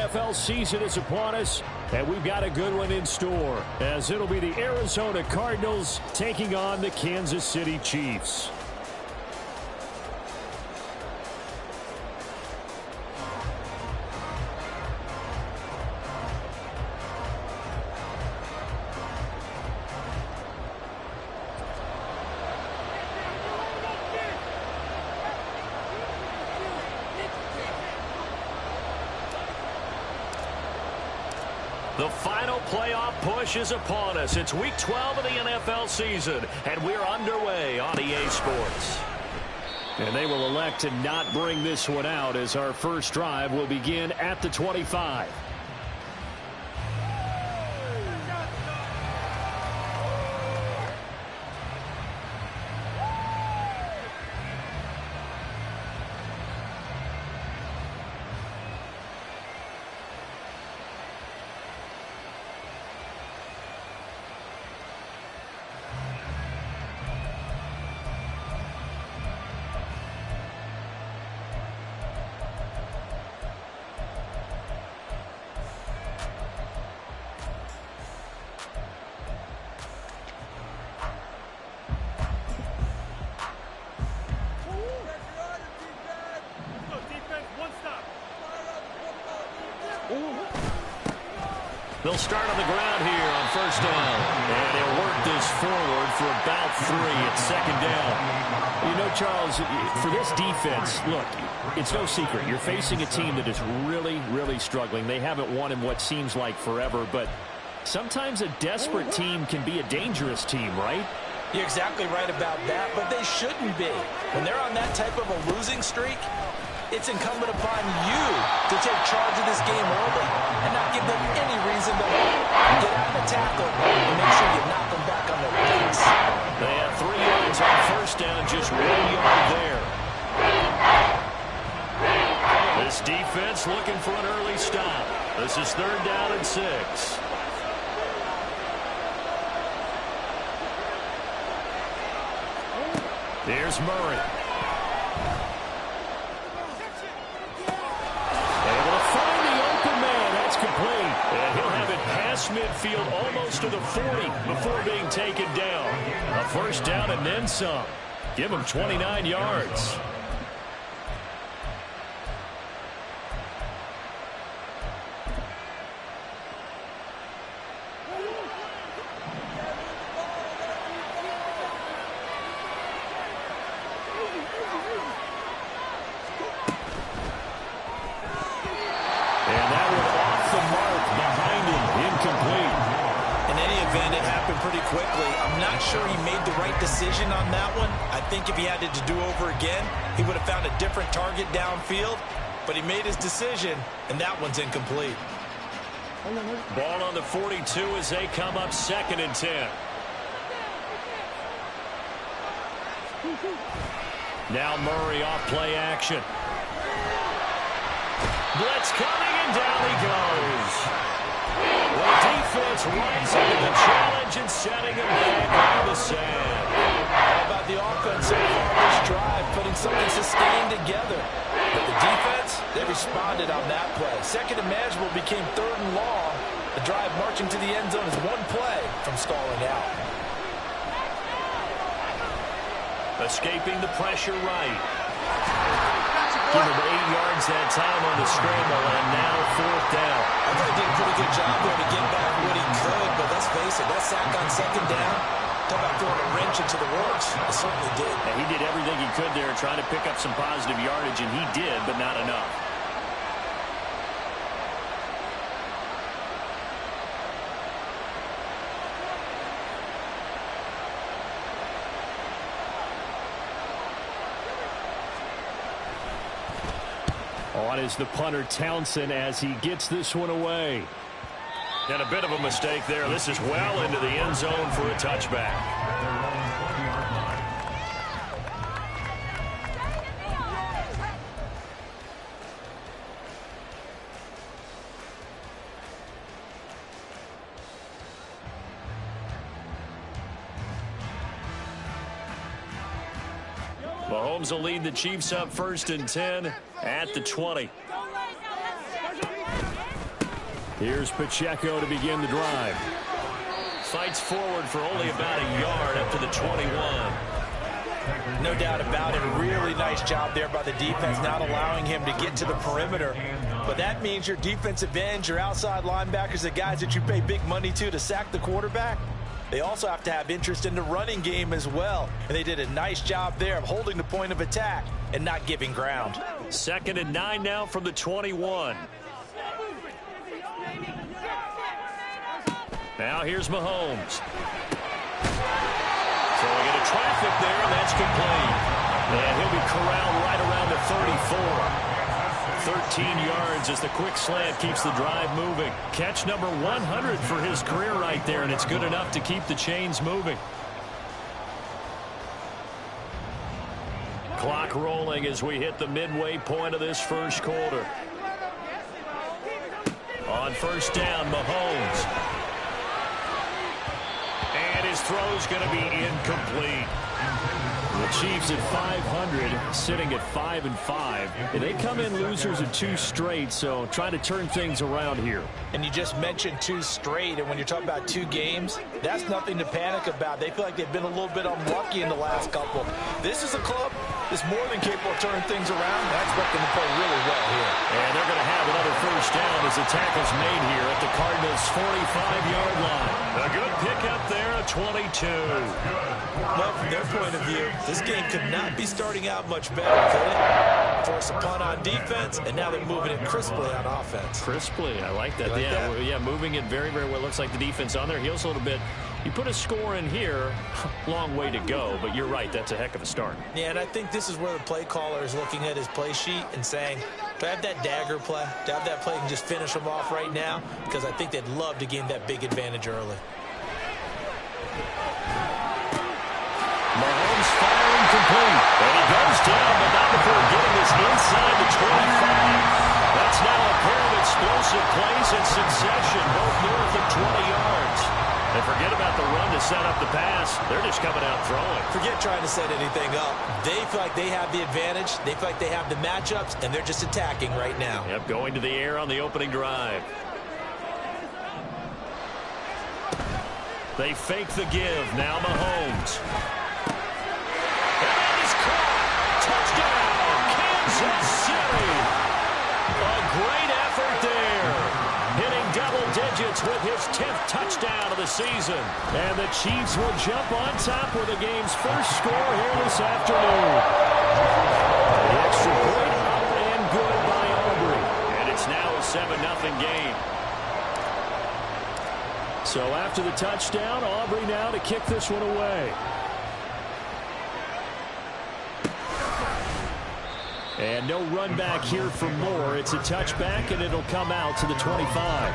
NFL season is upon us, and we've got a good one in store, as it'll be the Arizona Cardinals taking on the Kansas City Chiefs. The final playoff push is upon us. It's Week 12 of the NFL season, and we're underway on EA Sports. And they will elect to not bring this one out, as our first drive will begin at the 25. They'll start on the ground here on first down. And they'll work this forward for about 3 at second down. You know, Charles, for this defense, look, it's no secret. You're facing a team that is really, really struggling. They haven't won in what seems like forever, but sometimes a desperate team can be a dangerous team, right? You're exactly right about that, but they shouldn't be. When they're on that type of a losing streak, it's incumbent upon you to take charge of this game early and not give them any reason to get out of the tackle and make sure you knock them back on their backs. They have 3 yards on first down, just 1 yard there. This defense looking for an early stop. This is 3rd down and 6. Here's Murray. And he'll have it past midfield almost to the 40 before being taken down. A first down and then some. Give him 29 yards. Decision on that one. I think if he had it to do over again, he would have found a different target downfield, but he made his decision, and that one's incomplete. Ball on the 42 as they come up 2nd and 10. Now Murray off play action. Blitz coming, and down he goes. The defense rising to the challenge and setting him back on the sand. How about the offense so far this drive, putting something sustained together? But the defense, they responded on that play. 2nd and manageable became 3rd and long. The drive marching to the end zone is 1 play from stalling out. Escaping the pressure right. Give him 8 yards that time on the scramble, and now 4th down. I thought he did a pretty good job there to get back what he could, but let's face it, that sack on 2nd down, talk about throwing a wrench into the works. It certainly did. And he did everything he could there, trying to pick up some positive yardage, and he did, but not enough. On is the punter Townsend as he gets this one away. And a bit of a mistake there. This is well into the end zone for a touchback. Mahomes will lead the Chiefs up 1st and 10 at the 20. Here's Pacheco to begin the drive. Fights forward for only about a yard up to the 21. No doubt about it. Really nice job there by the defense, not allowing him to get to the perimeter. But that means your defensive ends, your outside linebackers, the guys that you pay big money to sack the quarterback, they also have to have interest in the running game as well. And they did a nice job there of holding the point of attack and not giving ground. 2nd and 9 now from the 21. Now here's Mahomes. Throwing into traffic there, and that's complete. And he'll be corralled right around the 34. 13 yards as the quick slant keeps the drive moving. Catch number 100 for his career right there, and it's good enough to keep the chains moving. Clock rolling as we hit the midway point of this first quarter. On first down, Mahomes. And his throw's going to be incomplete. The Chiefs at 500, sitting at 5-5. And they come in losers of 2 straight, so trying to turn things around here. And you just mentioned 2 straight, and when you're talking about 2 games, that's nothing to panic about. They feel like they've been a little bit unlucky in the last couple. This is a club that's more than capable of turning things around. I expect them to play really well here. And they're going to have another first down as the tackle's made here at the Cardinals' 45-yard line. A good pickup there, a 22. Well, from their point of view, this game could not be starting out much better, could it? Force a punt on defense, and now they're moving it crisply on offense. Crisply, I like that. Yeah, moving it very, very well. Looks like the defense on their heels a little bit. You put a score in here, long way to go, but you're right, that's a heck of a start. Yeah, and I think this is where the play caller is looking at his play sheet and saying, do I have that dagger play? Do I have that play and just finish them off right now? Because I think they'd love to gain that big advantage early. Mahomes firing complete. And he goes down, but not before getting this inside the 25. That's now a pair of explosive plays in succession, both north of 20 yards. And forget about the run to set up the pass. They're just coming out throwing. Forget trying to set anything up. They feel like they have the advantage. They feel like they have the matchups, and they're just attacking right now. Yep, going to the air on the opening drive. They fake the give. Now Mahomes. Touchdown, Kansas City. A great effort there. Hitting double digits with his 10th touchdown of the season. And the Chiefs will jump on top with the game's first score here this afternoon. The extra point up and good by Aubrey. And it's now a 7-0 game. So after the touchdown, Aubrey now to kick this one away. And no run back here for Moore. It's a touchback, and it'll come out to the 25.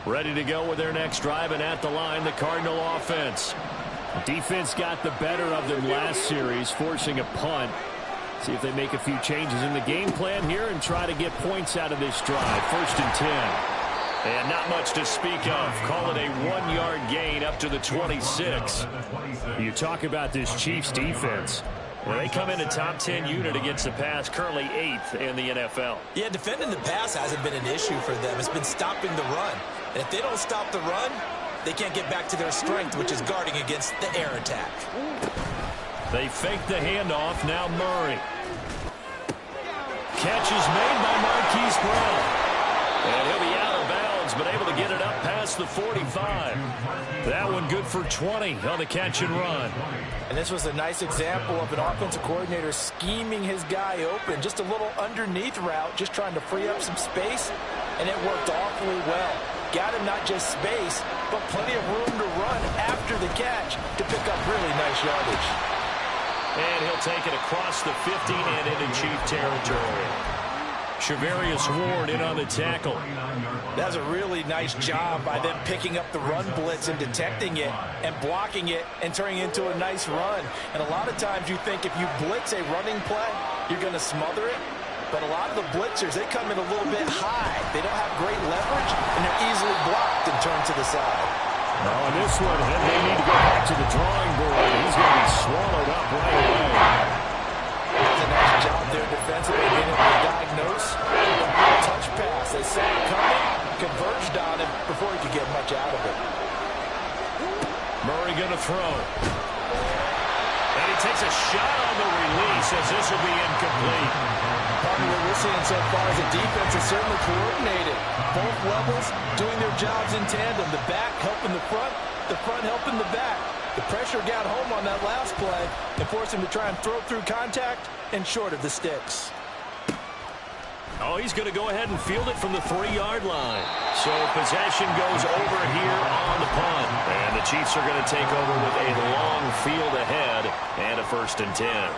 Ready to go with their next drive, and at the line, the Cardinal offense. Defense got the better of them last series, forcing a punt. See if they make a few changes in the game plan here and try to get points out of this drive. 1st and 10. And not much to speak of. Call it a 1-yard gain up to the 26. You talk about this Chiefs defense. Well, they come in a top 10 unit against the pass, currently 8th in the NFL. Yeah, defending the pass hasn't been an issue for them. It's been stopping the run. And if they don't stop the run, they can't get back to their strength, which is guarding against the air attack. They fake the handoff. Now Murray. Catch is made by Marquise Brown. And he'll be out of bounds, but able to get it up past the 45. That one good for 20 on the catch and run. And this was a nice example of an offensive coordinator scheming his guy open. Just a little underneath route, just trying to free up some space, and it worked awfully well. Got him not just space, but plenty of room to run after the catch to pick up really nice yardage. And he'll take it across the 50 and into Chief territory. Shavarius Ward in on the tackle. That was a really nice job by them picking up the run blitz and detecting it and blocking it and turning it into a nice run. And a lot of times you think if you blitz a running play, you're going to smother it. But a lot of the blitzers, they come in a little bit high. They don't have great leverage, and they're easily blocked and turned to the side. Now on this one, they need to go back to the drawing board. He's going to be swallowed up right away. Does a nice job there defensively, being able to diagnose the touch pass. They saw it coming, converged on him before he could get much out of it. Murray going to throw. And he takes a shot on the release as this will be incomplete. Part of what we're seeing so far is the defense is certainly coordinated. Both levels doing their jobs in tandem. The back helping the front helping the back. The pressure got home on that last play and forced him to try and throw through contact and short of the sticks. Oh, he's going to go ahead and field it from the 3-yard line. So possession goes over here on the punt. And the Chiefs are going to take over with a long field ahead and a 1st and 10.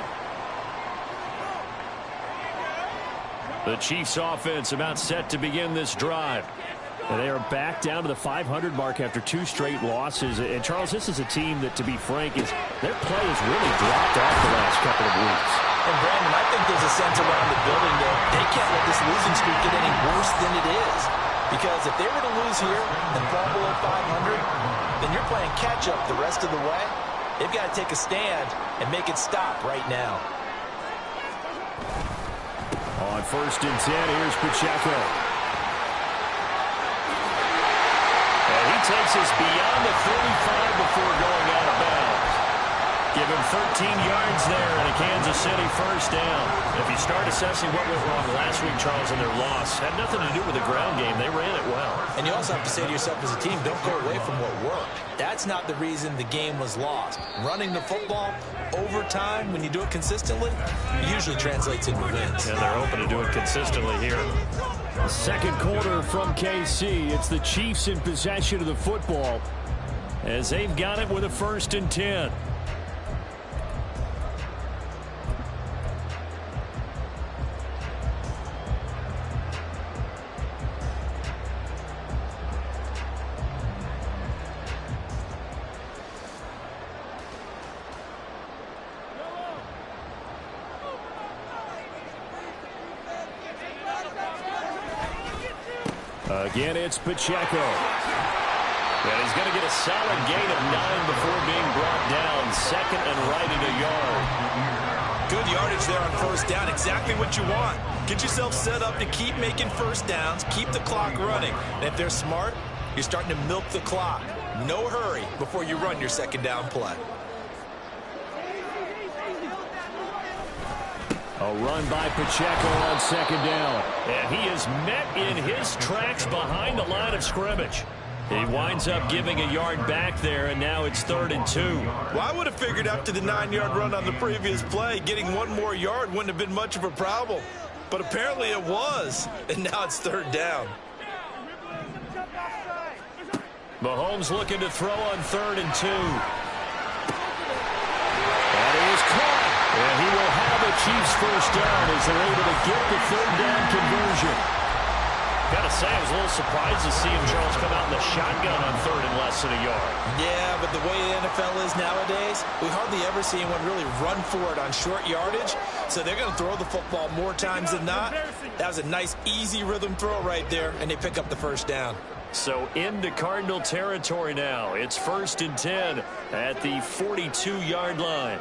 The Chiefs offense about set to begin this drive. And they are back down to the 500 mark after 2 straight losses. And, Charles, this is a team that, to be frank, their play has really dropped off the last couple of weeks. And, Brandon, I think there's a sense around the building that they can't let this losing streak get any worse than it is. Because if they were to lose here and fall below 500, then you're playing catch-up the rest of the way. They've got to take a stand and make it stop right now. On 1st and 10, here's Pacheco. And he takes us beyond the 35 before going out of bounds. Give him 13 yards there and a Kansas City 1st down. If you start assessing what went wrong last week, Charles, in their loss, had nothing to do with the ground game. They ran it well. And you also have to say to yourself as a team, don't go away from what worked. That's not the reason the game was lost. Running the football over time, when you do it consistently, usually translates into wins. And they're hoping to do it consistently here. Second quarter from KC. It's the Chiefs in possession of the football as they've got it with a 1st and 10. Again, it's Pacheco. And he's going to get a solid gain of 9 before being brought down. 2nd and right at a yard. Good yardage there on 1st down. Exactly what you want. Get yourself set up to keep making 1st downs. Keep the clock running. And if they're smart, you're starting to milk the clock. No hurry before you run your 2nd down play. A run by Pacheco on 2nd down. And he is met in his tracks behind the line of scrimmage. He winds up giving a yard back there, and now it's 3rd and 2. Well, I would have figured after the 9-yard run on the previous play, getting 1 more yard wouldn't have been much of a problem. But apparently it was, and now it's 3rd down. Mahomes looking to throw on 3rd and 2. And he is caught. And he will have a Chiefs 1st down as they're able to get the 3rd down conversion. Got to say, I was a little surprised to see him, Charles, come out in the shotgun on 3rd and less than a yard. Yeah, but the way the NFL is nowadays, we hardly ever see anyone really run for it on short yardage. So they're going to throw the football more times than not. That was a nice, easy rhythm throw right there, and they pick up the 1st down. So into Cardinal territory now. It's 1st and 10 at the 42-yard line.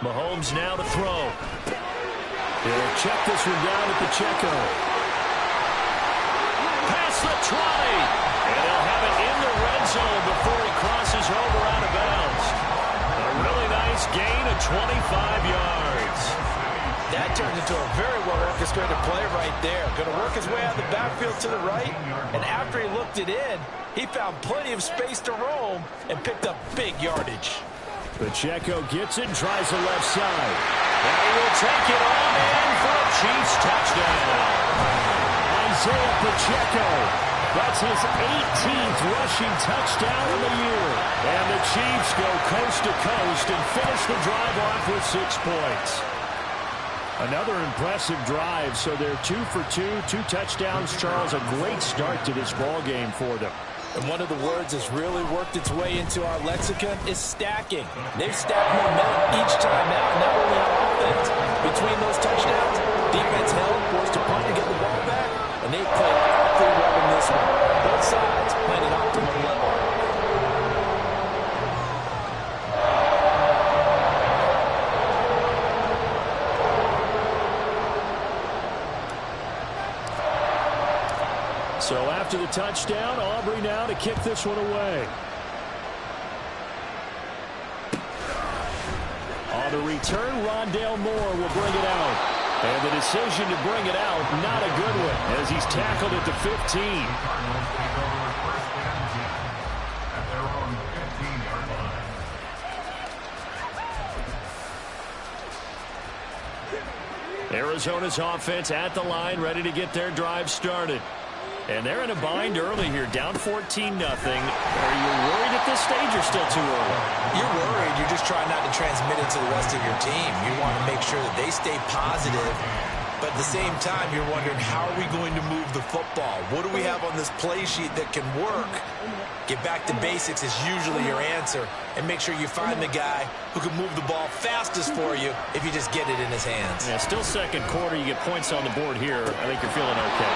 Mahomes now to throw. He'll check this one down to Pacheco. Past the 20. And they'll have it in the red zone before he crosses over out of bounds. A really nice gain of 25 yards. That turned into a very well-orchestrated play right there. Going to work his way out of the backfield to the right. And after he looked it in, he found plenty of space to roam and picked up big yardage. Pacheco gets it and tries the left side. And he will take it on in for a Chiefs touchdown. Isaiah Pacheco. That's his 18th rushing touchdown of the year. And the Chiefs go coast to coast and finish the drive off with 6 points. Another impressive drive, so they're 2 for 2, 2 touchdowns. Charles, a great start to this ball game for them. And one of the words that's really worked its way into our lexicon is stacking. They've stacked momentum each time out, not only on offense. Between those touchdowns, defense held, forced to punt to get the ball back, and they played awfully well in this one. Both sides playing at optimum level. So after the touchdown, Aubrey now to kick this one away. On the return, Rondale Moore will bring it out. And the decision to bring it out, not a good one, as he's tackled at the 15. Arizona's offense at the line, ready to get their drive started. And they're in a bind early here, down 14-0. Are you worried at this stage or still too early? You're worried. You're just trying not to transmit it to the rest of your team. You want to make sure that they stay positive. But at the same time, you're wondering, how are we going to move the football? What do we have on this play sheet that can work? Get back to basics is usually your answer. And make sure you find the guy who can move the ball fastest for you if you just get it in his hands. Yeah, still second quarter. You get points on the board here. I think you're feeling okay.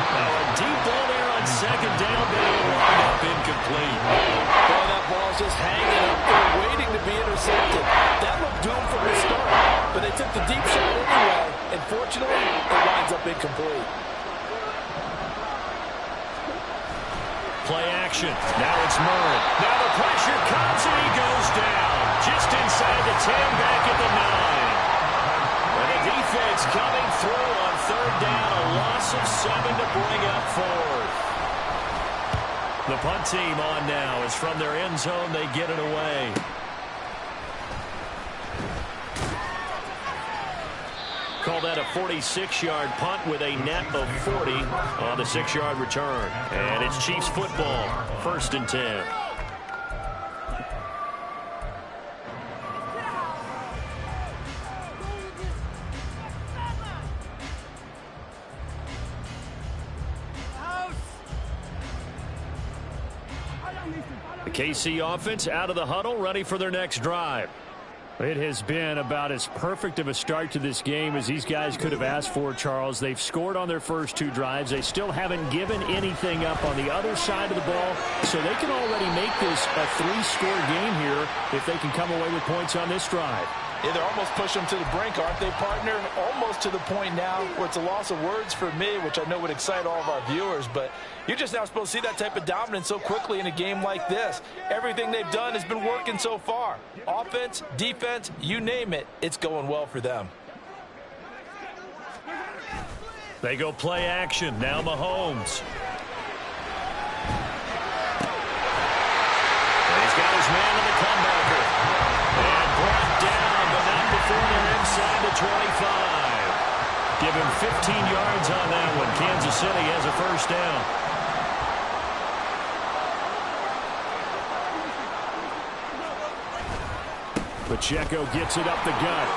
Now a deep ball there on second down. They wind up incomplete. Well, that ball's just hanging up there waiting to be intercepted. That looked doomed from the start. But they took the deep shot anyway. And fortunately, it winds up incomplete. Play action. Now it's Murray. Now the pressure comes and he goes down. Just inside the 10, back at the 9. And the defense coming through on third down. A loss of 7 to bring up fourth. The punt team on now is from their end zone. They get it away. Call that a 46-yard punt with a net of 40 on the 6-yard return. And it's Chiefs football, 1st and 10. The KC offense out of the huddle, ready for their next drive. It has been about as perfect of a start to this game as these guys could have asked for, Charles. They've scored on their first 2 drives. They still haven't given anything up on the other side of the ball, so they can already make this a 3-score game here if they can come away with points on this drive. Yeah, they're almost pushing them to the brink, aren't they, partner? Almost to the point now where it's a loss of words for me, which I know would excite all of our viewers, but you're just now supposed to see that type of dominance so quickly in a game like this. Everything they've done has been working so far. Offense, defense, you name it, it's going well for them. They go play action. Now Mahomes. And he's got his man in the comebacker. And brought down, but not before they're inside the 25. Give him 15 yards on that one. Kansas City has a first down. Pacheco gets it up the gut.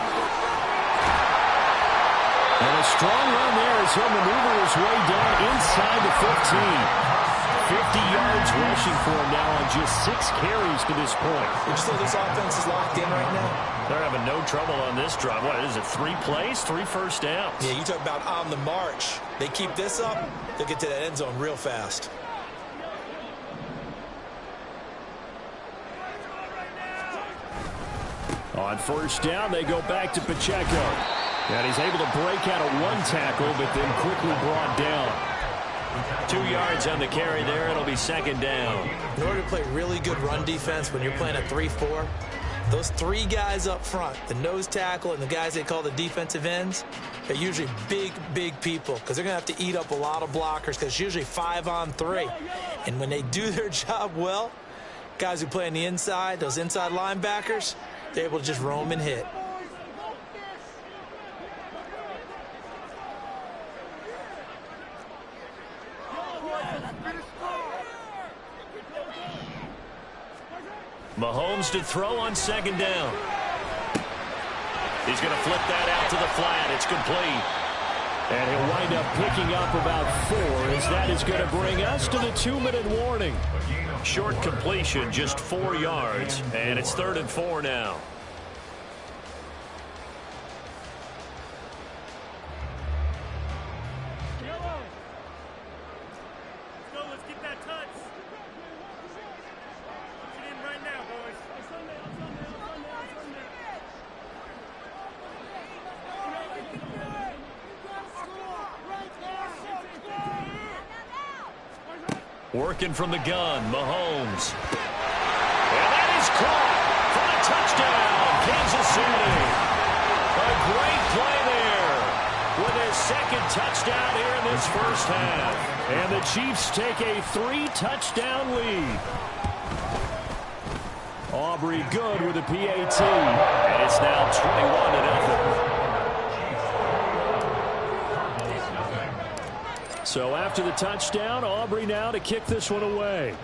And a strong run there as he'll maneuver his way down inside the 15. 50 yards rushing for him now on just 6 carries to this point. Would you say this offense is locked in right now? They're having no trouble on this drive. What is it, 3 plays, 3 first downs? Yeah, you talk about on the march. They keep this up, they'll get to that end zone real fast. On first down, they go back to Pacheco. And he's able to break out of 1 tackle, but then quickly brought down. 2 yards on the carry there. It'll be 2nd down. In order to play really good run defense when you're playing a 3-4, those 3 guys up front, the nose tackle and the guys they call the defensive ends, are usually big people because they're going to have to eat up a lot of blockers because it's usually 5 on 3. And when they do their job well, guys who play on the inside, those inside linebackers, they're able to just roam and hit. Mahomes to throw on 2nd down. He's going to flip that out to the flat. It's complete. And he'll wind up picking up about 4 as that is going to bring us to the 2-minute warning. Short completion, just 4 yards, and it's 3rd and 4 now. Working from the gun, Mahomes. And that is caught for a touchdown, Kansas City. A great play there with his 2nd touchdown here in this first half. And the Chiefs take a 3-touchdown lead. Aubrey good with a PAT. And it's now 21-0. So after the touchdown, Aubrey now to kick this one away.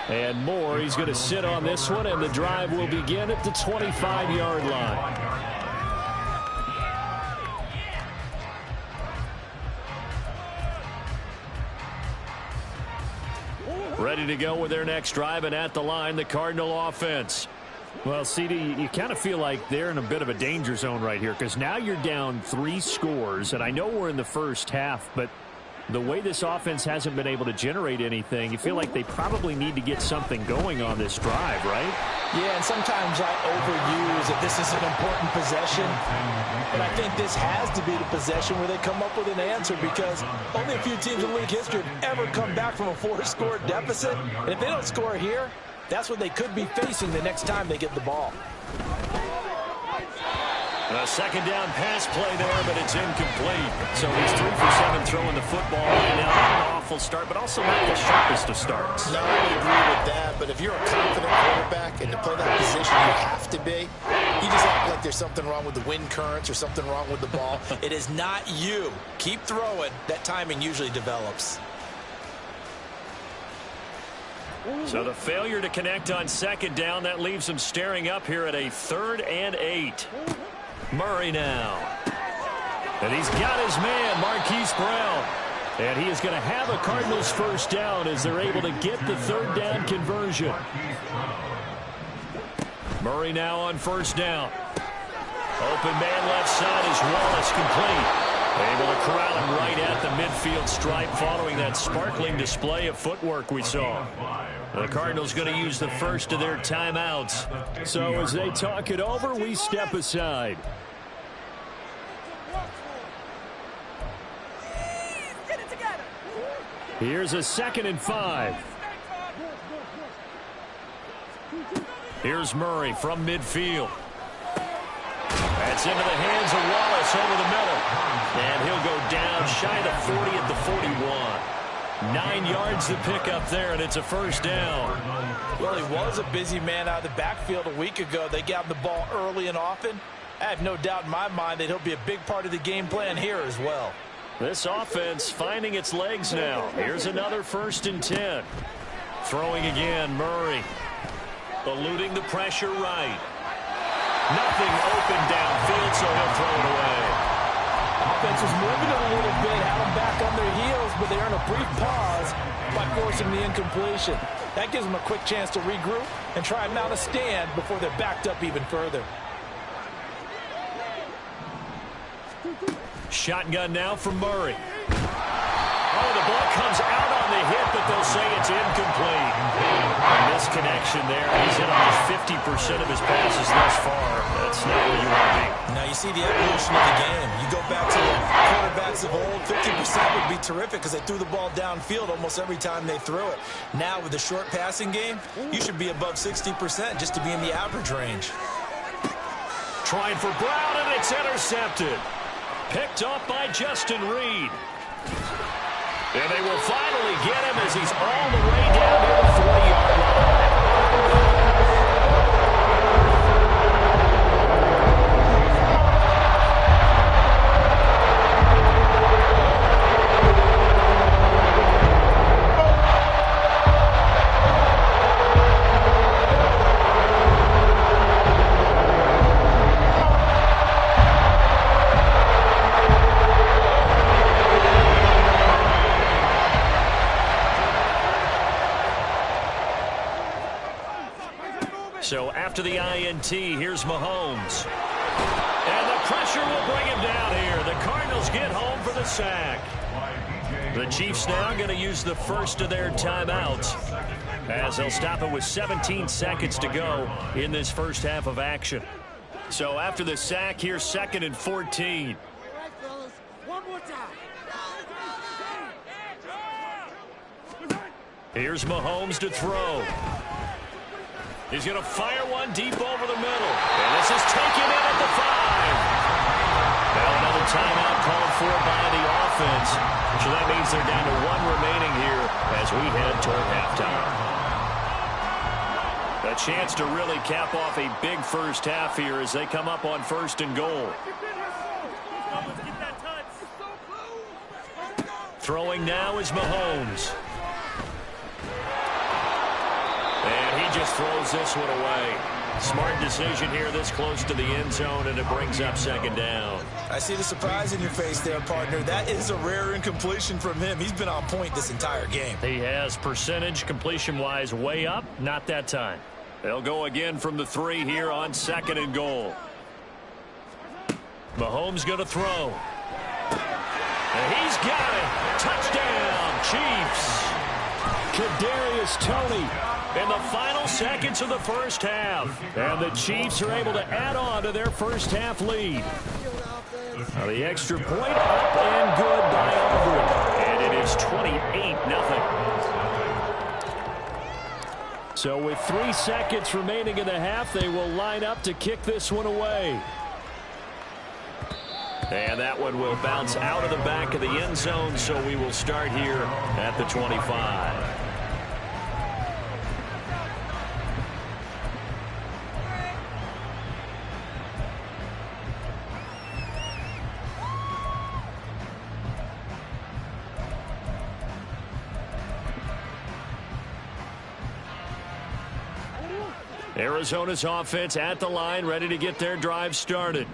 And Moore, he's going to sit on this one, and the drive will begin at the 25-yard line. Ready to go with their next drive, and at the line, the Cardinal offense. Well, CD, you kind of feel like they're in a bit of a danger zone right here because now you're down 3 scores, and I know we're in the first half, but the way this offense hasn't been able to generate anything, you feel like they probably need to get something going on this drive, right? Yeah, and sometimes I overuse that this is an important possession, but I think this has to be the possession where they come up with an answer because only a few teams in league history have ever come back from a 4-score deficit, and if they don't score here, that's what they could be facing the next time they get the ball. A 2nd down pass play there, but it's incomplete. So he's 3 for 7 throwing the football right now. Not an awful start, but also not the sharpest of starts. No, I would agree with that, but if you're a confident quarterback and to play that position you have to be, you just act like there's something wrong with the wind currents or something wrong with the ball. It is not you. Keep throwing. That timing usually develops. So the failure to connect on 2nd down, that leaves them staring up here at a 3rd and 8. Murray now. And he's got his man, Marquise Brown. And he is going to have a Cardinals first down as they're able to get the 3rd down conversion. Murray now on 1st down. Open man left side is Wallace, complete. Able to corral him right at the midfield stripe following that sparkling display of footwork we saw. The Cardinals going to use the first of their timeouts. So as they talk it over, we step aside. Here's a 2nd and 5. Here's Murray from midfield. That's into the hands of Wallace over the middle. And he'll go down shy of the 40 at the 41. 9 yards to pick up there, and it's a first down. Well, he was a busy man out of the backfield a week ago. They got him the ball early and often. I have no doubt in my mind that he'll be a big part of the game plan here as well. This offense finding its legs now. Here's another 1st and 10. Throwing again, Murray. Eluding the pressure right. Nothing open downfield, so he'll throw it away. Offense was moving it a little bit, had them back on their heels, but they earn a brief pause by forcing the incompletion. That gives them a quick chance to regroup and try and mount a stand before they're backed up even further. Shotgun now from Murray. Oh, the ball comes out on the hit, but they'll say it's incomplete. A misconnection there. He's hit almost 50% of his passes thus far. That's not where you want to be. Now you see the evolution of the game. You go back to the quarterbacks of old, 50% would be terrific because they threw the ball downfield almost every time they threw it. Now with the short passing game, you should be above 60% just to be in the average range. Trying for Brown, and it's intercepted. Picked off by Justin Reed. And they will finally get him as he's all the way down to the 40-yard line. So after the INT, here's Mahomes. And the pressure will bring him down here. The Cardinals get home for the sack. The Chiefs now going to use the first of their timeouts, as they'll stop it with 17 seconds to go in this first half of action. So after the sack, here's 2nd and 14. Here's Mahomes to throw. He's going to fire one deep over the middle. And this is taken in at the 5. Now another timeout called for by the offense. So that means they're down to 1 remaining here as we head toward halftime. A chance to really cap off a big first half here as they come up on 1st and goal. Throwing now is Mahomes. And he just throws this one away. Smart decision here this close to the end zone, and it brings up 2nd down. I see the surprise in your face there, partner. That is a rare incompletion from him. He's been on point this entire game. He has percentage completion-wise way up. Not that time. They'll go again from the 3 here on 2nd and goal. Mahomes going to throw. And he's got it. Touchdown, Chiefs. Kadarius Toney in the final seconds of the first half. And the Chiefs are able to add on to their first half lead. Now the extra point up and good by Aubrey. And it is 28-0. So with 3 seconds remaining in the half, they will line up to kick this one away. And that one will bounce out of the back of the end zone, so we will start here at the 25. Arizona's offense at the line, ready to get their drive started.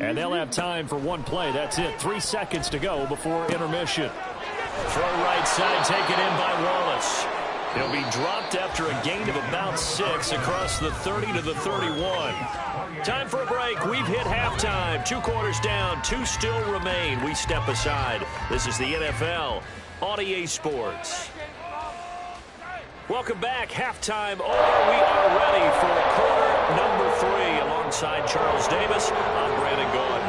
And they'll have time for 1 play. That's it. 3 seconds to go before intermission. Throw right side, taken in by Wallace. He'll be dropped after a gain of about 6 across the 30 to the 31. Time for a break. We've hit halftime. 2 quarters down, 2 still remain. We step aside. This is the NFL on EA Sports. Welcome back. Halftime over. We are ready for quarter number 3. Alongside Charles Davis, I'm Brandon Gordon.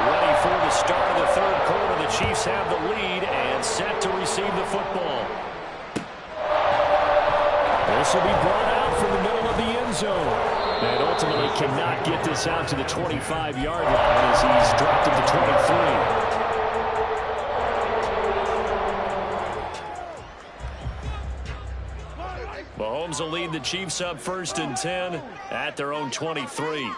Ready for the start of the 3rd quarter. The Chiefs have the lead and set to receive the football. This will be brought out from the middle of the end zone. And ultimately cannot get this out to the 25-yard line as he's dropped at the 23. Mahomes will lead the Chiefs up 1st and 10 at their own 23.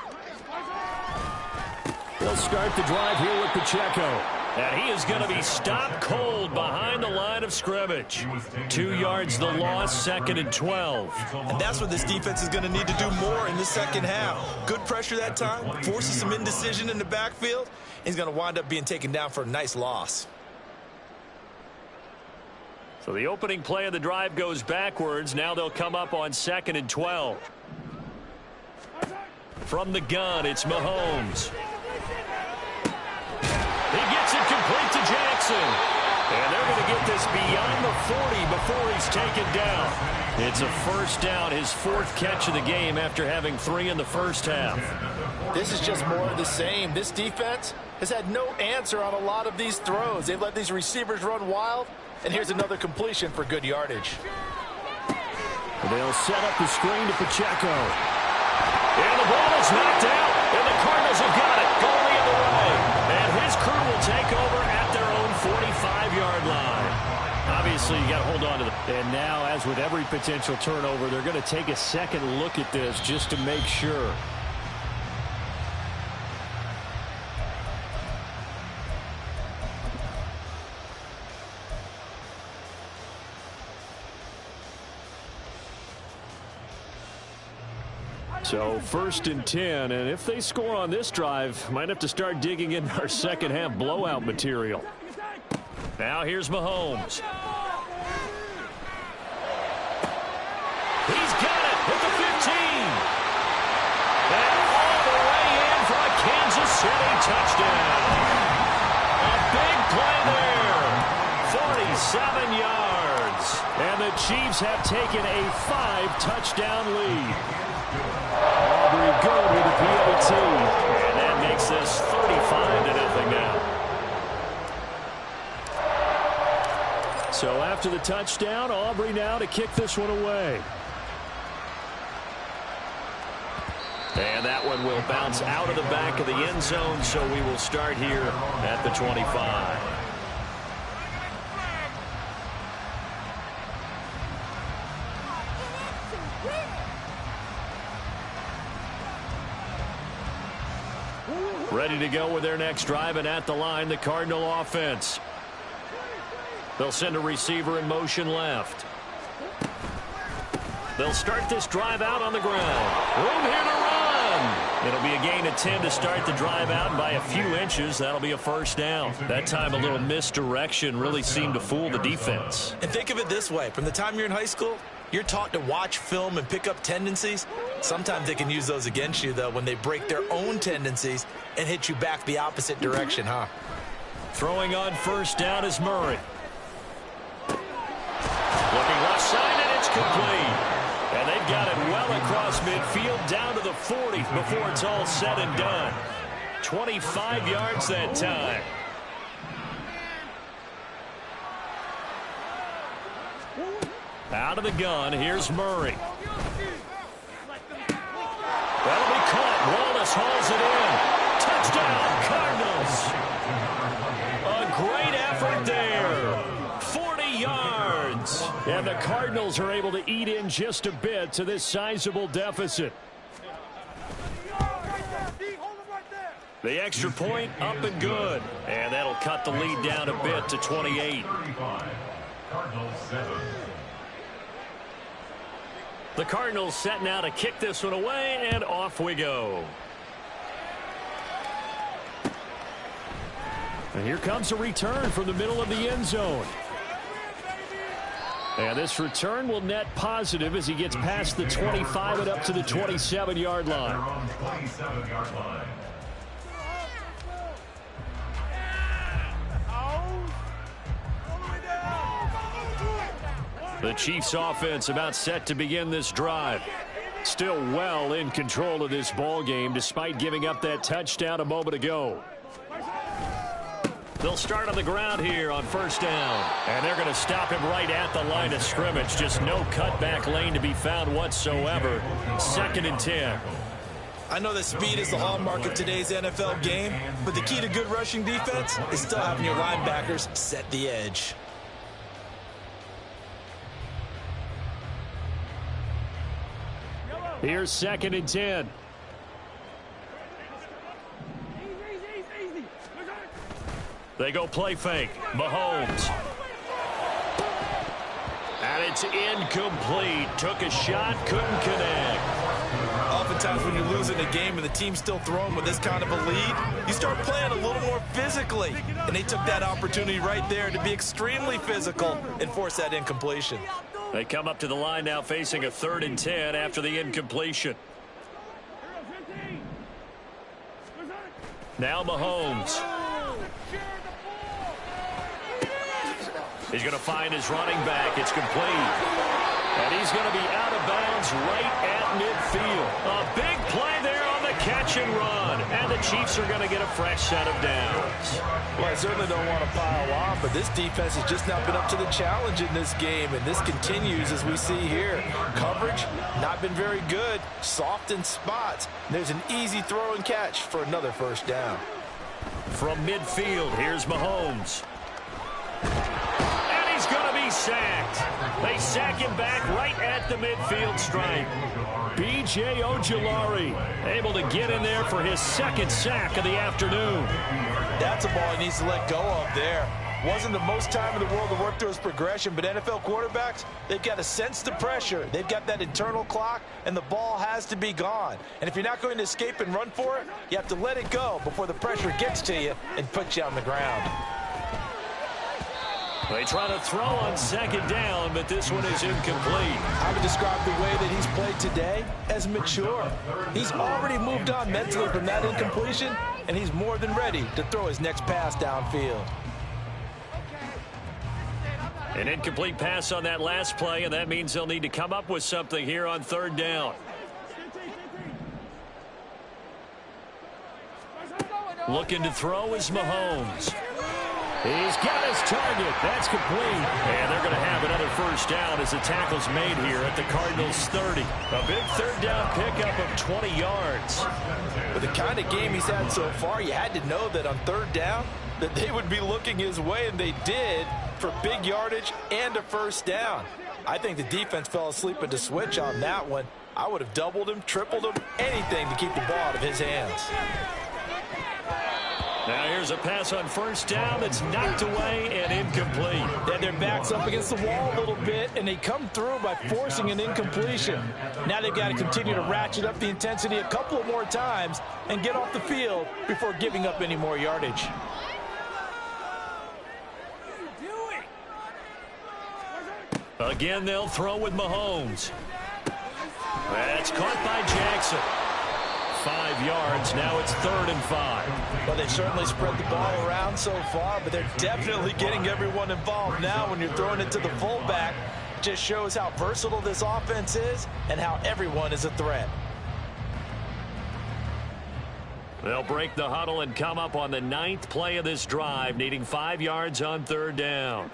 They'll start the drive here with Pacheco. And he is going to be stopped cold behind the line of scrimmage. 2 yards the loss, 2nd and 12. And that's what this defense is going to need to do more in the second half. Good pressure that time, forces some indecision in the backfield. He's going to wind up being taken down for a nice loss. So the opening play of the drive goes backwards. Now they'll come up on 2nd and 12. From the gun, it's Mahomes. He gets it complete to Jackson. And they're going to get this beyond the 40 before he's taken down. It's a 1st down, his 4th catch of the game after having 3 in the first half. This is just more of the same. This defense has had no answer on a lot of these throws. They've let these receivers run wild. And here's another completion for good yardage. They'll set up the screen to Pacheco. And the ball is knocked out. And the Cardinals have got it. Going the other way. And his crew will take over at their own 45-yard line. Obviously, you got to hold on to them. And now, as with every potential turnover, they're going to take a second look at this just to make sure. So 1st and 10, and if they score on this drive, might have to start digging in our second half blowout material. Now here's Mahomes. He's got it. City touchdown. A big play there. 47 yards. And the Chiefs have taken a 5-touchdown lead. Aubrey good with the PAT. And that makes this 35-0 now. So after the touchdown, Aubrey now to kick this one away. And that one will bounce out of the back of the end zone, so we will start here at the 25. Ready to go with their next drive, and at the line, the Cardinal offense. They'll send a receiver in motion left. They'll start this drive out on the ground. Room here to run. It'll be a gain of 10 to start the drive out, and by a few inches, that'll be a first down. That time, a little misdirection really seemed to fool the defense. And think of it this way. From the time you're in high school, you're taught to watch film and pick up tendencies. Sometimes they can use those against you, though, when they break their own tendencies and hit you back the opposite direction, huh? Throwing on first down is Murray. Looking left side, and it's complete. And they've got it well across midfield, down to the 40 before it's all said and done. 25 yards that time. Out of the gun, here's Murray. That'll be caught. Wallace hauls it in. Touchdown, Cardinals. A great effort there. 40 yards. And the Cardinals are able to eat in just a bit to this sizable deficit. The extra point up and good. And that'll cut the lead down a bit to 28. The Cardinals set now to kick this one away, and off we go. And here comes a return from the middle of the end zone. And this return will net positive as he gets past the 25 and up to the 27-yard line. The Chiefs offense about set to begin this drive. Still well in control of this ball game despite giving up that touchdown a moment ago. They'll start on the ground here on first down. And they're going to stop him right at the line of scrimmage. Just no cutback lane to be found whatsoever. 2nd and 10. I know that speed is the hallmark of today's NFL game, but the key to good rushing defense is still having your linebackers set the edge. Here's 2nd and 10. They go play fake. Mahomes. And it's incomplete. Took a shot, couldn't connect. Oftentimes when you're losing a game and the team's still throwing with this kind of a lead, you start playing a little more physically. And they took that opportunity right there to be extremely physical and force that incompletion. They come up to the line now facing a 3rd and 10 after the incompletion. Now Mahomes. He's going to find his running back. It's complete. And he's going to be out of bounds right at midfield. A big play there on the catch and run. And the Chiefs are going to get a fresh set of downs. Well, I certainly don't want to pile on, but this defense has just not been up to the challenge in this game, and this continues as we see here. Coverage, not been very good, soft in spots. There's an easy throw and catch for another first down. From midfield, here's Mahomes. And he's going to be sacked. They sack him back right at the midfield stripe. B.J. Ojulari able to get in there for his 2nd sack of the afternoon. That's a ball he needs to let go of there. Wasn't the most time in the world to work through his progression, but NFL quarterbacks, they've got to sense the pressure. They've got that internal clock, and the ball has to be gone. And if you're not going to escape and run for it, you have to let it go before the pressure gets to you and puts you on the ground. They try to throw on second down, but this one is incomplete. I would describe the way that he's played today as mature. He's already moved on mentally from that incompletion, and he's more than ready to throw his next pass downfield. An incomplete pass on that last play, and that means they'll need to come up with something here on third down. Looking to throw is Mahomes. He's got his target. That's complete. And they're going to have another first down as the tackle's made here at the Cardinals' 30. A big third down pickup of 20 yards. With the kind of game he's had so far, you had to know that on third down that they would be looking his way, and they did, for big yardage and a first down. I think the defense fell asleep at the switch on that one. I would have doubled him, tripled him, anything to keep the ball out of his hands. Now here's a pass on first down that's knocked away and incomplete. They had their backs up against the wall a little bit, and they come through by forcing an incompletion. Now they've got to continue to ratchet up the intensity a couple of more times and get off the field before giving up any more yardage. Again, they'll throw with Mahomes. That's caught by Jackson. 5 yards. Now it's 3rd and 5. Well, they've certainly spread the ball around so far, but they're definitely getting everyone involved now. When you're throwing it to the fullback, it just shows how versatile this offense is and how everyone is a threat. They'll break the huddle and come up on the 9th play of this drive, needing 5 yards on third down.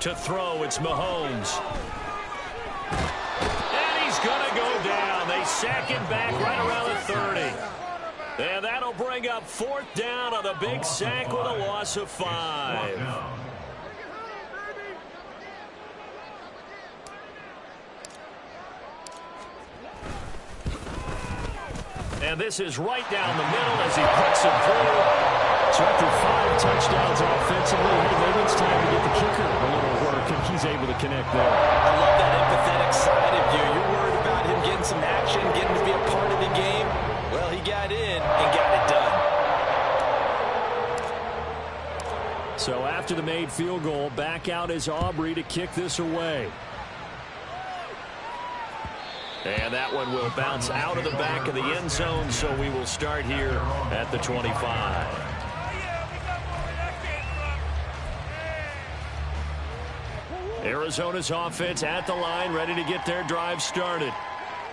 To throw, it's Mahomes. And he's going to go down. They sack him back right around the 30. And that'll bring up 4th down on a big sack with a loss of 5. And this is right down the middle as he puts it through. So after 5 touchdowns offensively, maybe it's time to get the kicker a little work, and he's able to connect there. I love that empathetic side of you. You're worried about him getting some action, getting to be a part of the game. Well, he got in and got it done. So after the made field goal, back out is Aubrey to kick this away. And that one will bounce out of the back of the end zone, so we will start here at the 25. Arizona's offense at the line, ready to get their drive started.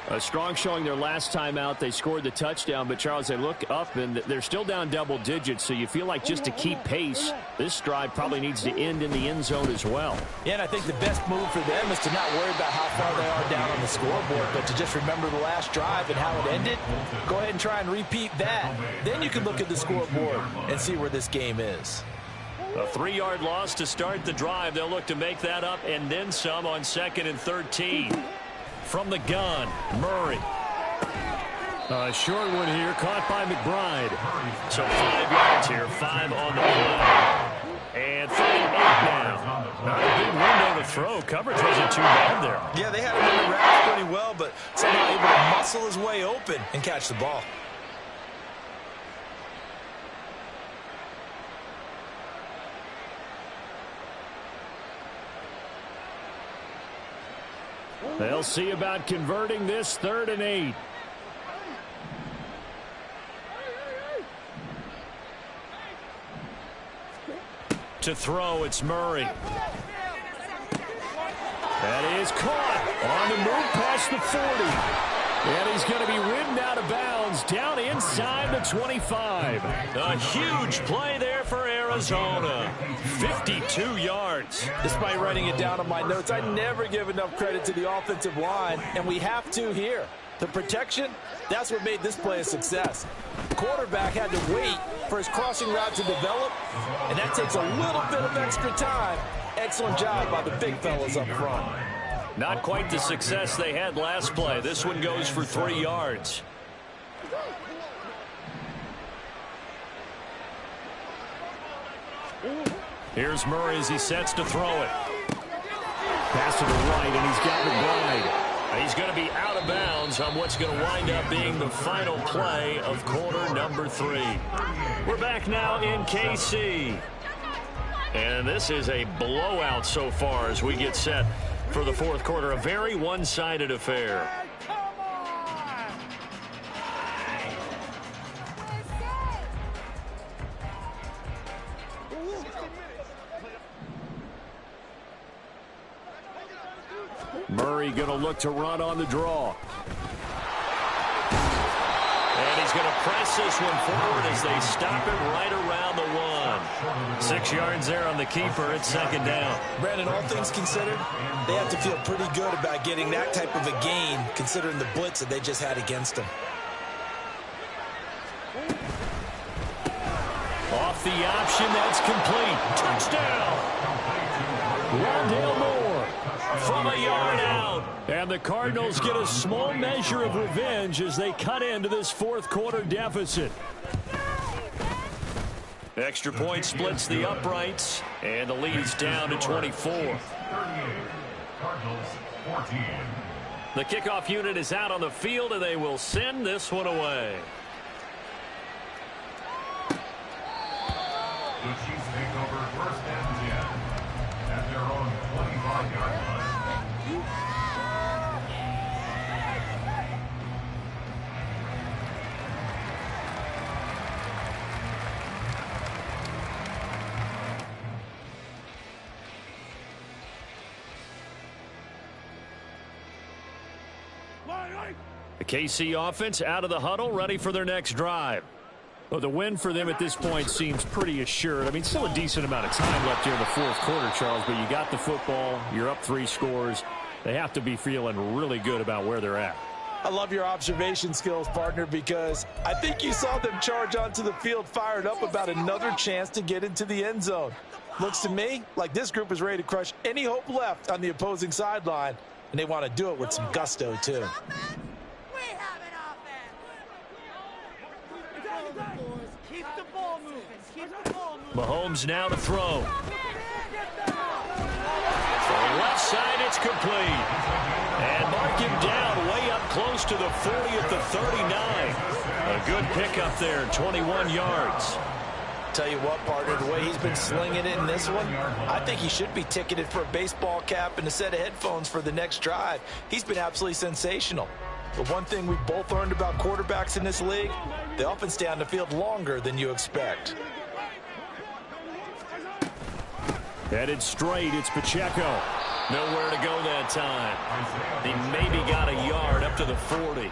A strong showing their last time out. They scored the touchdown, but, Charles, they look up, and they're still down double digits, so you feel like just to keep pace, this drive probably needs to end in the end zone as well. Yeah, and I think the best move for them is to not worry about how far they are down on the scoreboard, but to just remember the last drive and how it ended. Go ahead and try and repeat that. Then you can look at the scoreboard and see where this game is. A 3-yard loss to start the drive. They'll look to make that up and then some on 2nd and 13. From the gun, Murray. A short one here, caught by McBride. So 5 yards here, 5 on the play. And 38 now. Not a big window to throw. Coverage wasn't too bad there. Yeah, they had him in the wraps pretty well, but somehow able to muscle his way open and catch the ball. They'll see about converting this 3rd and 8. To throw, it's Murray. That is caught on the move past the 40. And he's going to be ridden out of bounds down inside the 25. A huge play there for Arizona. 52 yards. Despite writing it down on my notes, I never give enough credit to the offensive line, and we have to here. The protection, that's what made this play a success. The quarterback had to wait for his crossing route to develop, and that takes a little bit of extra time. Excellent job by the big fellas up front. Not quite the success they had last play. This one goes for 3 yards. Here's Murray as he sets to throw it. Pass to the right, and he's got McBride. He's going to be out of bounds on what's going to wind up being the final play of quarter number 3. We're back now in KC. And this is a blowout so far as we get set for the fourth quarter. A very one-sided affair. Murray going to look to run on the draw. And he's going to press this one forward as they stop it right around the 1. 6 yards there on the keeper. It's second down. Brandon, all things considered, they have to feel pretty good about getting that type of a gain considering the blitz that they just had against them. Off the option, that's complete. Touchdown! Rondale Moore from a yard out. And the Cardinals get a small measure of revenge as they cut into this fourth quarter deficit. Extra point splits the uprights, and the lead's down to 24. The kickoff unit is out on the field, and they will send this one away. The Chiefs take over first and 10 at their own 25-yard line. The KC offense out of the huddle, ready for their next drive. Well, the win for them at this point seems pretty assured. I mean, still a decent amount of time left here in the fourth quarter, Charles, but you got the football, you're up 3 scores. They have to be feeling really good about where they're at. I love your observation skills, partner, because I think you saw them charge onto the field fired up about another chance to get into the end zone. Looks to me like this group is ready to crush any hope left on the opposing sideline, and they want to do it with some gusto, too. Mahomes now to throw. For the left side, it's complete. And mark him down way up close to the 40 at the 39. A good pickup there, 21 yards. Tell you what, partner, the way he's been slinging it in this one, I think he should be ticketed for a baseball cap and a set of headphones for the next drive. He's been absolutely sensational. But one thing we both learned about quarterbacks in this league, they often stay on the field longer than you expect. Headed straight, it's Pacheco. Nowhere to go that time. He maybe got a yard up to the 40.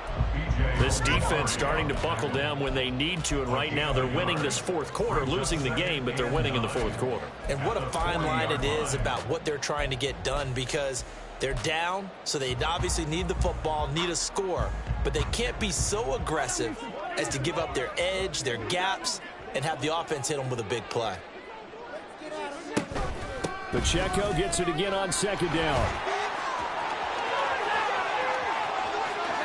This defense starting to buckle down when they need to, and right now they're winning this fourth quarter, losing the game, but they're winning in the fourth quarter. And what a fine line it is about what they're trying to get done, because they're down, so they obviously need the football, need a score, but they can't be so aggressive as to give up their edge, their gaps, and have the offense hit them with a big play. Pacheco gets it again on second down.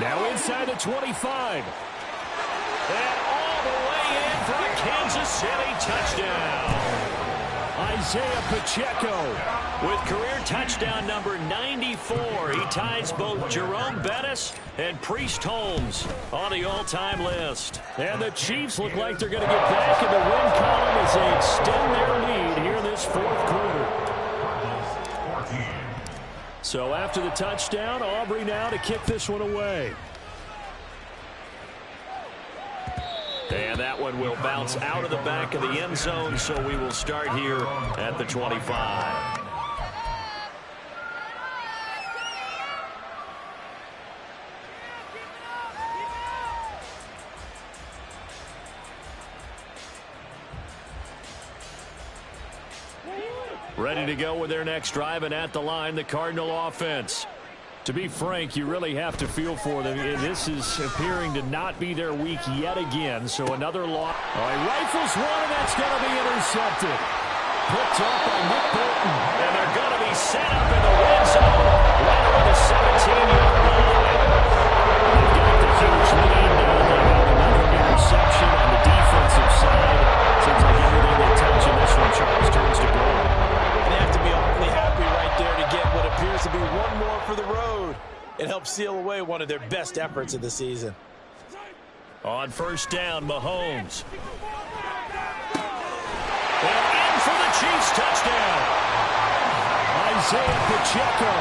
Now inside the 25. And all the way in for a Kansas City touchdown. Isaiah Pacheco with career touchdown number 94. He ties both Jerome Bettis and Priest Holmes on the all-time list. And the Chiefs look like they're going to get back in the win column as they extend their lead here in this fourth quarter. So after the touchdown, Aubrey now to kick this one away. And that one will bounce out of the back of the end zone, so we will start here at the 25. Ready to go with their next drive, and at the line, the Cardinal offense. To be frank, you really have to feel for them. This is appearing to not be their week yet again, so another loss. Oh, he rifles one, and that's going to be intercepted. Picked up by Nick Bolton. And they're going to be set up in the red zone right on the 17-yard line. They've got the huge lead now. They have another interception on the defensive side. Seems like everything they touch in this one, Charles, turns to gold. They have to be awfully happy right there to get what appears to be one more for the road. It helps seal of their best efforts of the season. On first down, Mahomes. And in for the Chiefs touchdown. Isaiah Pacheco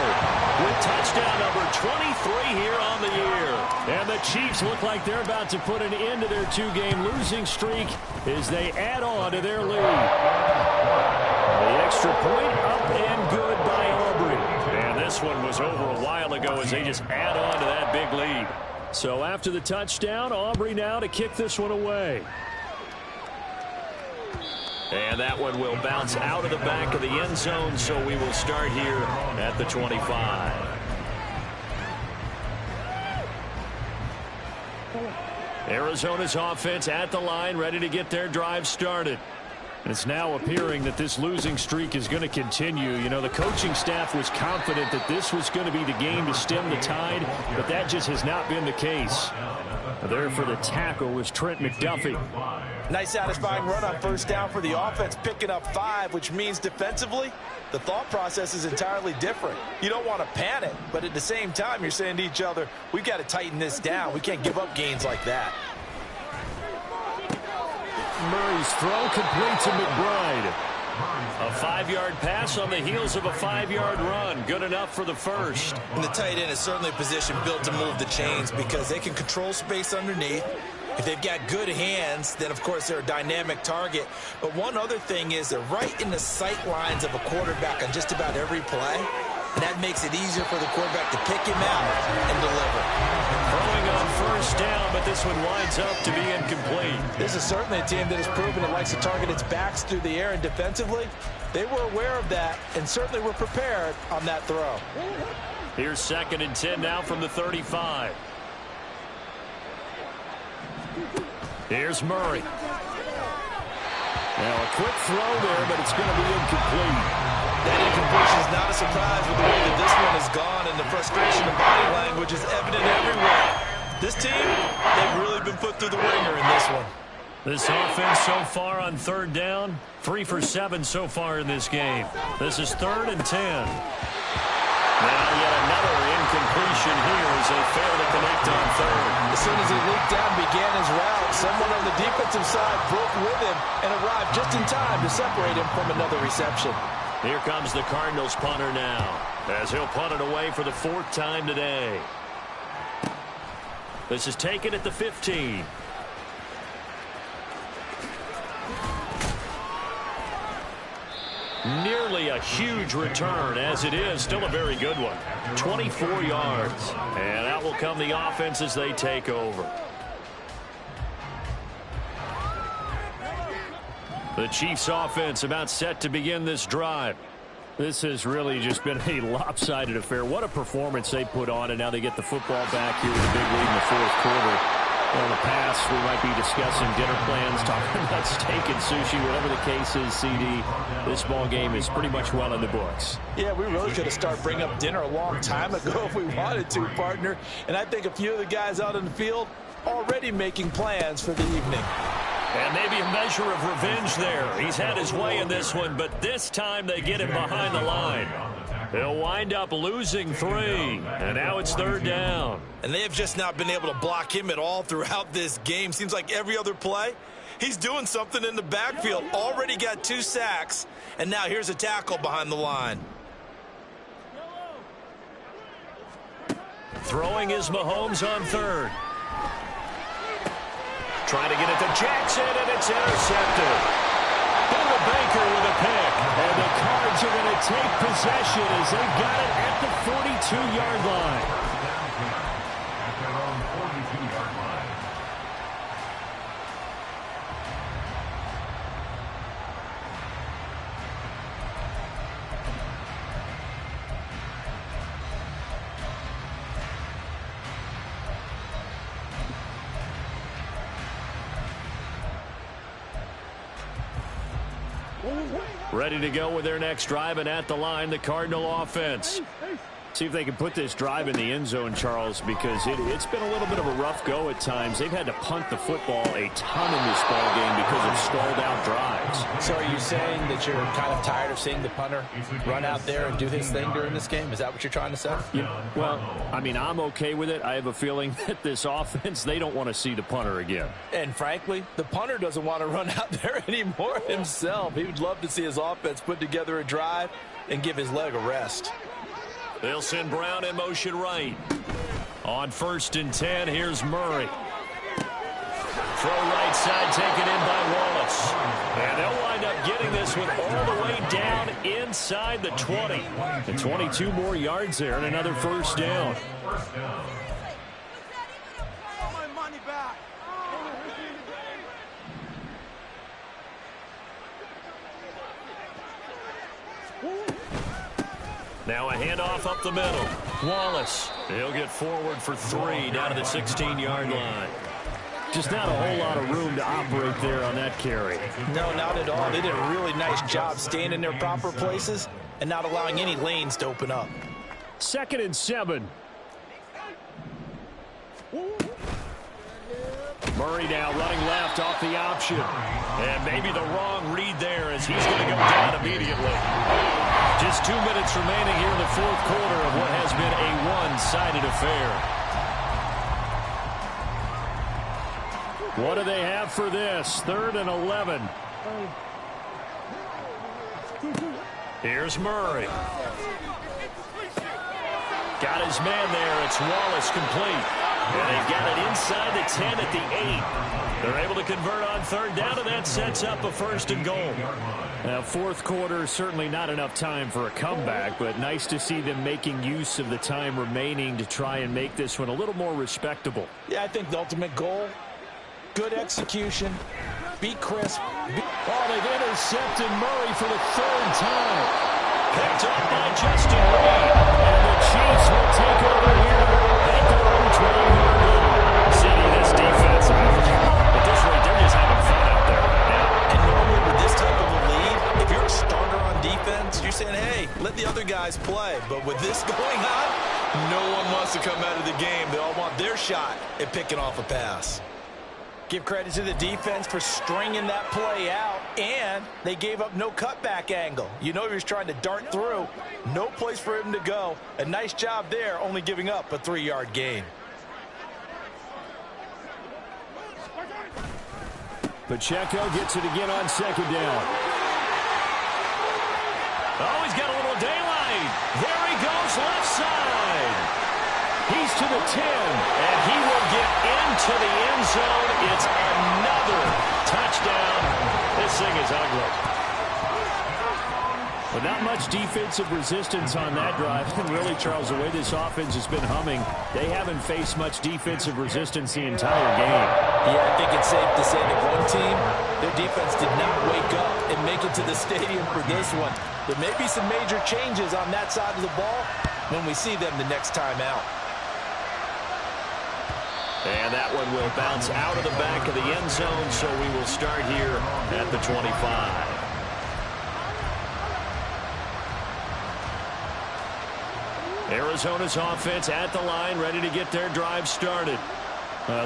with touchdown number 23 here on the year. And the Chiefs look like they're about to put an end to their two-game losing streak as they add on to their lead. The extra point up and good by Aubrey. And this one was over a while ago as they just add on to that big lead. So after the touchdown, Aubrey now to kick this one away. And that one will bounce out of the back of the end zone, so we will start here at the 25. Arizona's offense at the line, ready to get their drive started. And it's now appearing that this losing streak is going to continue. You know, the coaching staff was confident that this was going to be the game to stem the tide, but that just has not been the case. There for the tackle was Trent McDuffie. Nice satisfying run on first down for the offense, picking up 5, which means defensively, the thought process is entirely different. You don't want to panic, but at the same time, you're saying to each other, we've got to tighten this down. We can't give up gains like that. Murray's throw complete to McBride. A 5-yard pass on the heels of a 5-yard run. Good enough for the first. And the tight end is certainly a position built to move the chains because they can control space underneath. If they've got good hands, then, of course, they're a dynamic target. But one other thing is they're right in the sight lines of a quarterback on just about every play. And that makes it easier for the quarterback to pick him out and deliver. Throwing on first down, but this one winds up to be incomplete. This is certainly a team that has proven it likes to target its backs through the air, and defensively, they were aware of that and certainly were prepared on that throw. Here's 2nd and 10 now from the 35. Here's Murray. Now a quick throw there, but it's going to be incomplete. That incompletion is not a surprise with the way that this one has gone, and the frustration of body language is evident everywhere. This team, they've really been put through the ringer in this one. This offense so far on 3rd down, 3 for 7 so far in this game. This is 3rd and 10. Now yet another incompletion here as they fail to connect on 3rd. As soon as he leaked down and began his route, someone on the defensive side broke with him and arrived just in time to separate him from another reception. Here comes the Cardinals punter now, as he'll punt it away for the 4th time today. This is taken at the 15. Nearly a huge return, as it is still a very good one. 24 yards. And out will come the offense as they take over. The Chiefs offense about set to begin this drive. This has really just been a lopsided affair. What a performance they put on, and now they get the football back here with a big lead in the 4th quarter. In the past, we might be discussing dinner plans, talking about steak and sushi, whatever the case is, CD. This ball game is pretty much well in the books. Yeah, we really could have started bringing up dinner a long time ago if we wanted to, partner. And I think a few of the guys out in the field already making plans for the evening. And maybe a measure of revenge there. He's had his way in this one, but this time they get him behind the line. They'll wind up losing 3, and now it's 3rd down. And they have just not been able to block him at all throughout this game. Seems like every other play, he's doing something in the backfield. Already got 2 sacks, and now here's a tackle behind the line. Throwing is Mahomes on 3rd. Trying to get it to Jackson, and it's intercepted. Buda Baker with a pick. And the Cards are going to take possession as they've got it at the 42-yard line. At their own 42-yard line. Ready to go with their next drive, and at the line, the Cardinal offense. See if they can put this drive in the end zone, Charles, because it's been a little bit of a rough go at times. They've had to punt the football a ton in this ball game because of stalled out drives. So are you saying that you're kind of tired of seeing the punter run out there and do his thing during this game? Is that what you're trying to say? Yeah, well, I mean, I'm okay with it. I have a feeling that this offense, they don't want to see the punter again. And frankly, the punter doesn't want to run out there anymore himself. He would love to see his offense put together a drive and give his leg a rest. They'll send Brown in motion right. On 1st and 10, here's Murray. Throw right side, taken in by Wallace. And they'll wind up getting this one all the way down inside the 20. And 22 more yards there and another 1st down. Now a handoff up the middle. Wallace, he'll get forward for 3 down to the 16-yard line. Just not a whole lot of room to operate there on that carry. No, not at all. They did a really nice job staying in their proper places and not allowing any lanes to open up. 2nd and 7. Murray now running left off the option. And maybe the wrong read there as he's going to go down immediately. Just 2 minutes remaining here in the 4th quarter of what has been a one-sided affair. What do they have for this? 3rd and 11. Here's Murray. Got his man there. It's Wallace complete. And they've got it inside the 10 at the 8. They're able to convert on 3rd down, and that sets up a 1st and goal. Now, 4th quarter, certainly not enough time for a comeback, but nice to see them making use of the time remaining to try and make this one a little more respectable. Yeah, I think the ultimate goal, good execution, be crisp. Oh, they've intercepted Murray for the 3rd time. Picked up by Justin Reed. And the Chiefs will take over here at their own 20-yard line. See, this defense, at this rate, they're just having fun out there right now. And normally with this type of a lead, if you're a starter on defense, you're saying, hey, let the other guys play. But with this going on, no one wants to come out of the game. They all want their shot at picking off a pass. Give credit to the defense for stringing that play out, and they gave up no cutback angle. You know he was trying to dart through. No place for him to go. A nice job there, only giving up a 3-yard gain. Pacheco gets it again on 2nd down. Oh, he's got a little daylight. There he goes, left side. He's to the 10, and he will get into the end zone. It's another touchdown. This thing is ugly. But not much defensive resistance on that drive. And really, Charles, the way this offense has been humming, they haven't faced much defensive resistance the entire game. Yeah, I think it's safe to say that one team, their defense did not wake up and make it to the stadium for this one. There may be some major changes on that side of the ball when we see them the next time out. And that one will bounce out of the back of the end zone, so we will start here at the 25. Arizona's offense at the line, ready to get their drive started.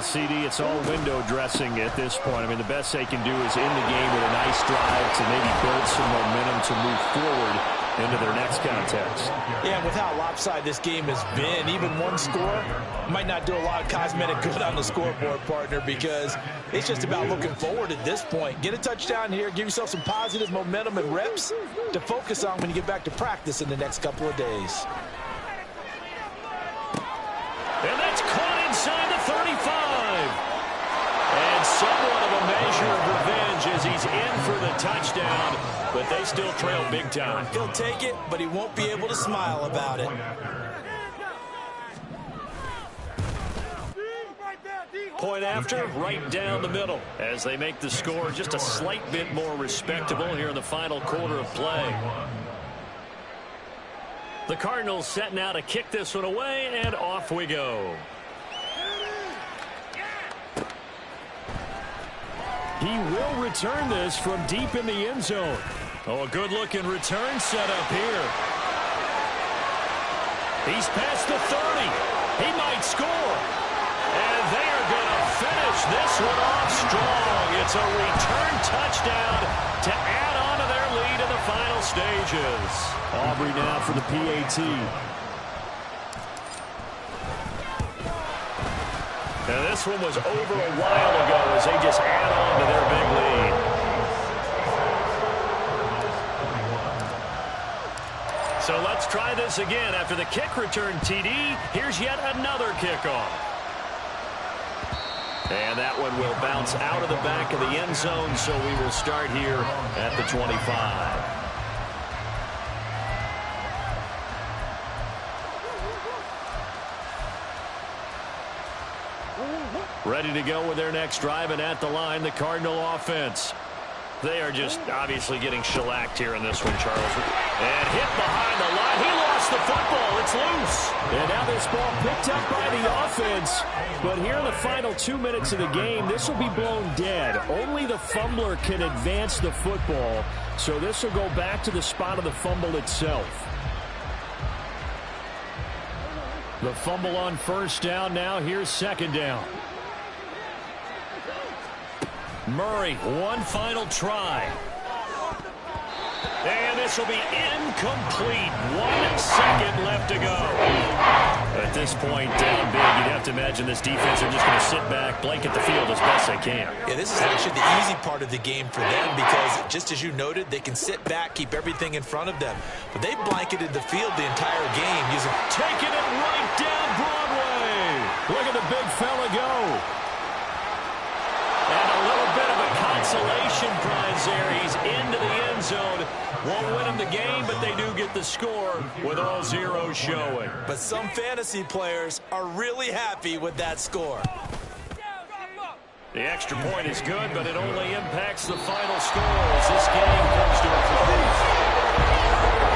CD, it's all window dressing at this point. I mean, the best they can do is end the game with a nice drive to maybe build some momentum to move forward into their next contest. Yeah, with how lopsided this game has been, even one score might not do a lot of cosmetic good on the scoreboard, partner, because it's just about looking forward at this point. Get a touchdown here, give yourself some positive momentum and reps to focus on when you get back to practice in the next couple of days. And that's caught inside the 35. And somewhat of a measure of revenge as he's in for the touchdown, but they still trail big time. He'll take it, but he won't be able to smile about it. Point after, right down the middle, as they make the score just a slight bit more respectable here in the final quarter of play. The Cardinals set now to kick this one away, and off we go. He will return this from deep in the end zone. Oh, a good-looking return set up here. He's past the 30. He might score. And they are going to finish this one off strong. It's a return touchdown to add on to their lead in the final stages. Aubrey now for the PAT. Now this one was over a while ago as they just add on to their big lead. So let's try this again. After the kick return TD, here's yet another kickoff. And that one will bounce out of the back of the end zone, so we will start here at the 25. Ready to go with their next drive, and at the line, the Cardinal offense. They are just obviously getting shellacked here in this one, Charles. And hit behind the line. He lost the football. It's loose. And now this ball picked up by the offense. But here in the final 2 minutes of the game, this will be blown dead. Only the fumbler can advance the football. So this will go back to the spot of the fumble itself. The fumble on first down now. Here's second down. Murray, one final try. And this will be incomplete. 1 second left to go. At this point, down big, you'd have to imagine this defense are just going to sit back, blanket the field as best they can. Yeah, this is actually the easy part of the game for them because, just as you noted, they can sit back, keep everything in front of them. But they blanketed the field the entire game using... Taking it right down Broadway. Look at the big fella go. And a little bit of a consolation prize there. He's into the end zone. Won't win them the game, but they do get the score with all zeros showing. But some fantasy players are really happy with that score. The extra point is good, but it only impacts the final score as this game comes to a close.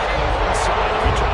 On the one side of the